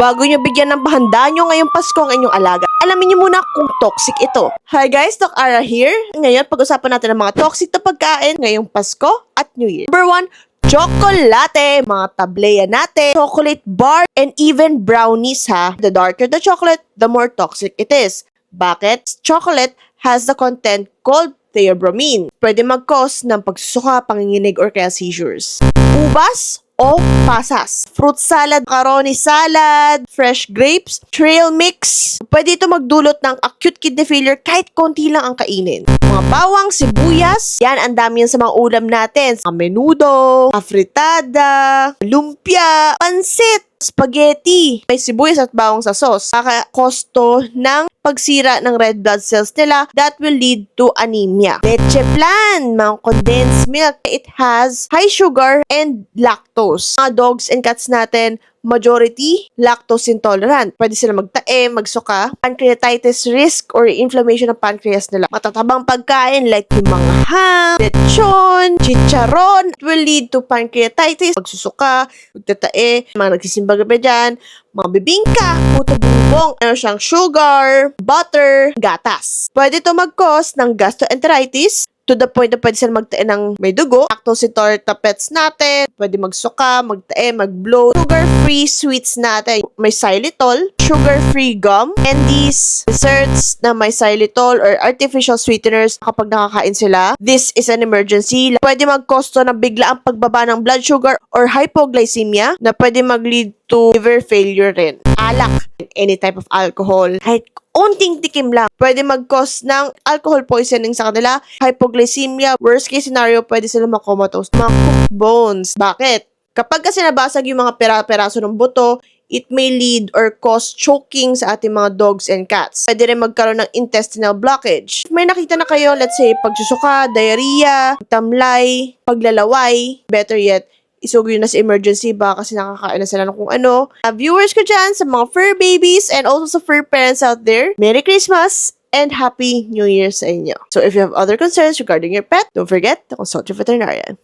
Bago nyo bigyan ng bahanda nyo ngayong Pasko ang inyong alaga, alamin nyo muna kung toxic ito. Hi guys, Doc Ara here. Ngayon, pag-usapan natin ang mga toxic na pagkain ngayong Pasko at New Year. Number 1, chocolate, mga tableya natin, chocolate bar, and even brownies ha. The darker the chocolate, the more toxic it is. Bakit? Chocolate has the content called theobromine. Pwede mag-cause ng pagsusuka, panginginig, or kaya seizures. Ubas o pasas. Fruit salad, macaroni salad, fresh grapes, trail mix. Pwede ito magdulot ng acute kidney failure kahit konti lang ang kainin. Mga bawang, sibuyas, yan ang dami yan sa mga ulam natin. Mga menudo, afritada, lumpia, pansit, spaghetti. May sibuyas at bawang sa sauce. Kakakosto ng pagsira ng red blood cells nila that will lead to anemia. Leche plan, mga condensed milk. It has high sugar and lactose. Mga dogs and cats natin, majority lactose intolerant. Pwede sila magtae, magsuka, pancreatitis risk or inflammation ng pancreas nila. Matatabang pagkain like yung mga ham, lechon, chicharon, it will lead to pancreatitis, magsusuka, magtatae, mga nagsisimba gabi dyan, mga bibingka, puto bumbong, ano siyang sugar, butter, gatas. Pwede ito mag-cause ng gastroenteritis, to the point na pwede sila magtae ng may dugo. Lactose intolerant na pets natin, pwede magsuka, magtae, mag-bloat. Sugar-free sweets natin, may xylitol, sugar-free gum, candies, desserts na may xylitol or artificial sweeteners kapag nakakain sila. This is an emergency. Pwede mag-cause to ng bigla ang pagbaba ng blood sugar or hypoglycemia na pwede mag-lead to liver failure rin. Alak, any type of alcohol, kahit unting tikim lang, pwede mag-cause ng alcohol poisoning sa kanila, hypoglycemia, worst case scenario, pwede sila makomatose, mga cooked bones. Bakit? Kapag kasi nabasag yung mga peraso ng buto, it may lead or cause choking sa ating mga dogs and cats. Pwede rin magkaroon ng intestinal blockage. If may nakita na kayo, let's say, pagsusuka, diarrhea, tamlay, paglalaway, better yet, isugo yun na sa emergency ba kasi nakakain na sila ng kung ano. Viewers ko dyan, sa mga fur babies and also sa fur parents out there, Merry Christmas and Happy New Year sa inyo. So if you have other concerns regarding your pet, don't forget to consult your veterinarian.